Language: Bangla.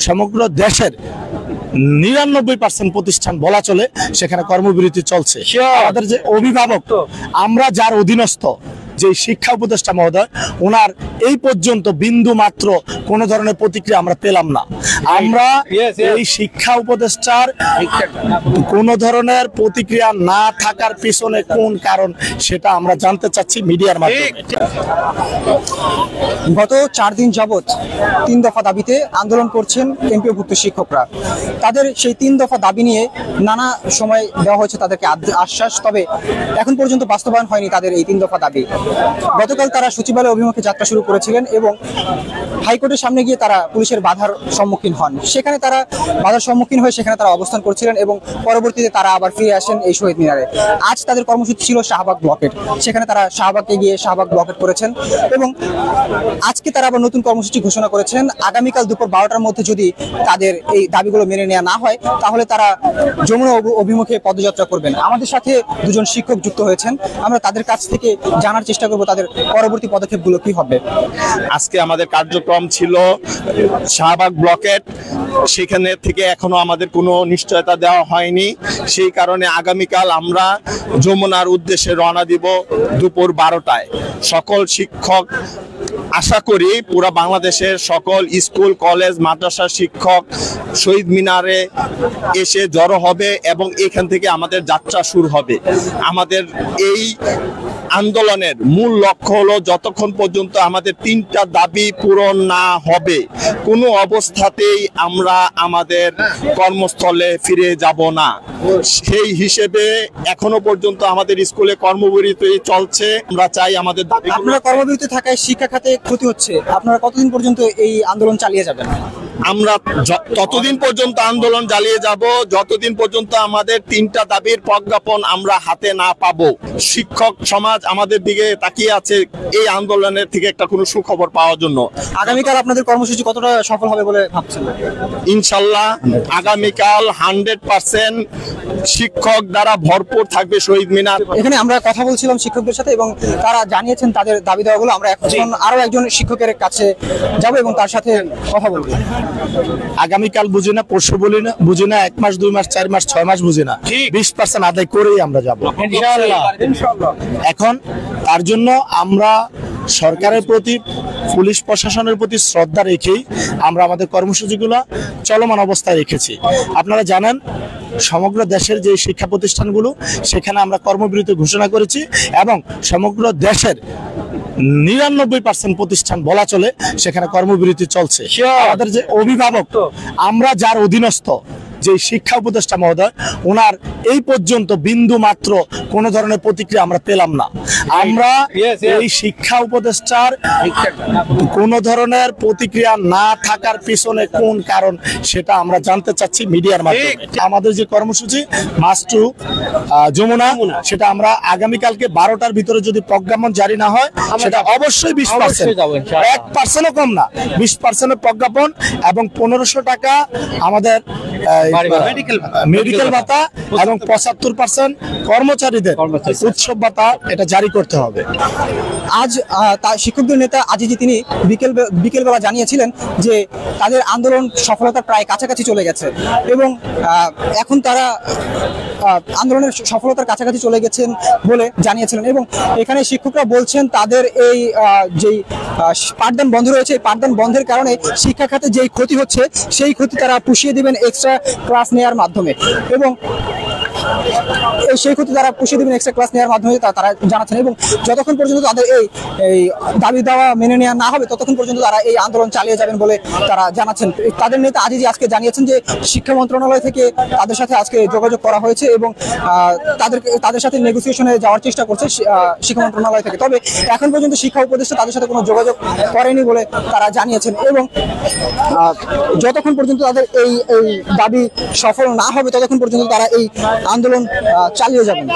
সমগ্র দেশের 99% প্রতিষ্ঠান বলা চলে সেখানে কর্মবিরতি চলছে। আমাদের যে অভিভাবক, আমরা যার অধীনস্থ যে শিক্ষা উপদেষ্টা মহোদয়, ওনার এই পর্যন্ত বিন্দু মাত্র কোন ধরনের প্রতিক্রিয়া আমরা পেলাম না। আমরা এই শিক্ষা উপদেষ্টার কোন ধরনের প্রতিক্রিয়া না থাকার পিছনে কোন কারণ সেটা আমরা জানতে চাচ্ছি মিডিয়ার মাধ্যমে। গত 4 দিন যাবৎ 3 দফা দাবিতে আন্দোলন করছেন এমপিওভুক্ত শিক্ষকরা। তাদের সেই 3 দফা দাবি নিয়ে নানা সময় দেওয়া হয়েছে তাদেরকে আশ্বাস, তবে এখন পর্যন্ত বাস্তবায়ন হয়নি তাদের এই 3 দফা দাবি। গতকাল তারা সচিবালয় অভিমুখে যাত্রা শুরু করেছিলেন এবং হাইকোর্টের সামনে গিয়ে তারা পুলিশের বাধার সম্মুখীন হন। সেখানে তারা বাধার সম্মুখীন হয়ে সেখানে তারা অবস্থান করছিলেন এবং পরবর্তীতে তারা আবার ফিরে আসেন এই শহীদ মিনারে। আজ তাদের কর্মসূচি ছিল শাহবাগ ব্লকেট, সেখানে তারা শাহবাগে গিয়ে শাহবাগ ব্লকেট করেছেন এবং আজকে তারা আবার নতুন কর্মসূচি ঘোষণা করেছেন। আগামীকাল দুপুর 12টার মধ্যে যদি তাদের এই দাবিগুলো মেনে নেওয়া না হয় তাহলে তারা যমুনা অভিমুখে পদযাত্রা করবেন। আমাদের সাথে দুজন শিক্ষক যুক্ত হয়েছেন, আমরা তাদের কাছ থেকে জানার চেষ্টা করব তাদের পরবর্তী পদক্ষেপগুলো কি হবে। আজকে আমাদের কার্যক্রম ছিল শাহবাগ ব্লকেট, সেখানে থেকে এখনো আমাদের কোনো নিশ্চয়তা দেওয়া হয়নি। সেই কারণে আগামীকাল আমরা যমুনার উদ্দেশ্যে রওনা দিব দুপুর 12টায়। সকল শিক্ষক, আশা করি পুরা বাংলাদেশের সকল স্কুল কলেজ মাদ্রাসার শিক্ষক শহীদ মিনারে এসে জড়ো হবে এবং এখান থেকে আমাদের যাত্রা শুরু হবে। আমাদের এই আন্দোলনের মূল লক্ষ্য হলো যতক্ষণ পর্যন্ত আমাদের 3টা দাবি পূরণ না হবে কোনো অবস্থাতেই আমরা আমাদের কর্মস্থলে ফিরে যাব না। সেই হিসেবে এখনো পর্যন্ত আমাদের স্কুলে কর্মবিরতি চলছে। আমরা চাই আমাদের দাবি। আপনারা কর্মবিরতি থাকায় শিক্ষা খাতে ক্ষতি হচ্ছে, আপনারা কতদিন পর্যন্ত এই আন্দোলন চালিয়ে যাবেন? আমরা ততদিন পর্যন্ত আন্দোলন চালিয়ে যাব যতদিন পর্যন্ত আমাদের 3টা দাবির প্রজ্ঞাপন আমরা হাতে না পাবো। শিক্ষক সমাজ আমাদের দিকে তাকিয়ে আছে এই আন্দোলনের থেকে একটা কোনো সুখবর পাওয়ার জন্য। আগামীকাল আপনাদের কর্মসূচি কতটা সফল হবে বলে ভাবছেন? ইনশাল্লাহ আগামীকাল 100% শিক্ষক দ্বারা ভরপুর থাকবে শহীদ মিনার। এখানে আমরা কথা বলছিলাম শিক্ষকদের সাথে এবং তারা জানিয়েছেন তাদের দাবি দেওয়াগুলো। আমরা এখন আরো একজন শিক্ষকের কাছে যাব এবং তার সাথে কথা বলবো। আগামীকাল বুঝি না, পরশু বলি না, বুঝি না, 1 মাস 2 মাস 4 মাস 6 মাস বুঝি না, 20% আদায় করেই আমরা যাব ইনশাআল্লাহ। এখন তার জন্য আমরা সরকারের প্রতি, পুলিশ প্রশাসনের প্রতি শ্রদ্ধা রেখেই আমরা আমাদের কর্মসূচিগুলো চলমান অবস্থায় রেখেছি। আপনারা জানেন সমগ্র দেশের যে শিক্ষা প্রতিষ্ঠানগুলো সেখানে আমরা কর্মবিরতি ঘোষণা করেছি এবং সমগ্র দেশের 99% প্রতিষ্ঠান বলা চলে সেখানে কর্মবিরতি চলছে। আমাদের যে অভিভাবক, আমরা যার অধীনস্থ যে শিক্ষা উপদেষ্টা মহোদয়, ওনার এই পর্যন্ত বিন্দু মাত্র কোন ধরনের প্রতিক্রিয়া আমরা পেলাম না। আমরা এই শিক্ষা উপদেষ্টার কোন ধরনের প্রতিক্রিয়া না থাকার পিছনে কোন কারণ সেটা আমরা জানতে চাচ্ছি মিডিয়ার মাধ্যমে। আমাদের যে কর্মসূচি মাস টু যমুনা, সেটা আমরা আগামীকালকে 12টার ভিতরে যদি প্রজ্ঞাপন জারি না হয় সেটা অবশ্যই 20%, 1%ও কম না, 20% প্রজ্ঞাপন এবং 1500 টাকা আমাদের মেডিকেল ভাতা এবং 75% কর্মচারীদের উৎসব ভাতা এটা জারি করতে হবে। আজ শিক্ষকদের নেতা আজিজি তিনি বিকেলবেলা জানিয়েছিলেন যে তাদের আন্দোলন সফলতার প্রায় কাছাকাছি চলে গেছে এবং এখন তারা আন্দোলনের সফলতার কাছাকাছি চলে গেছেন বলে জানিয়েছিলেন এবং এখানে শিক্ষকরা বলছেন তাদের এই যেই পাঠদান বন্ধ রয়েছে, এই পাঠদান বন্ধের কারণে শিক্ষা খাতে যেই ক্ষতি হচ্ছে সেই ক্ষতি তারা পুষিয়ে দিবেন এক্সট্রা ক্লাস নেওয়ার মাধ্যমে এবং সেই ক্ষতি তারা পুষিয়ে দিবেন এক্সট্রা ক্লাস নেওয়ার মাধ্যমে তারা জানাচ্ছেন। এবং যতক্ষণ পর্যন্ত তাদের এই দাবি দেওয়া মেনে নেওয়া না হবে ততক্ষণ পর্যন্ত তারা এই আন্দোলন চালিয়ে যাবেন বলে তারা জানাচ্ছেন। তাদের নেতা আজিজি আজকে জানিয়েছেন যে শিক্ষা মন্ত্রণালয় থেকে তাদের সাথে আজকে যোগাযোগ করা হয়েছে এবং তাদের সাথে নেগোসিয়েশনে যাওয়ার চেষ্টা করছে শিক্ষা মন্ত্রণালয় থেকে। তবে এখন পর্যন্ত শিক্ষা উপদেষ্টা তাদের সাথে কোনো যোগাযোগ করেনি বলে তারা জানিয়েছেন এবং যতক্ষণ পর্যন্ত তাদের এই দাবি সফল না হবে ততক্ষণ পর্যন্ত তারা এই আন্দোলন চালিয়ে যাবেন।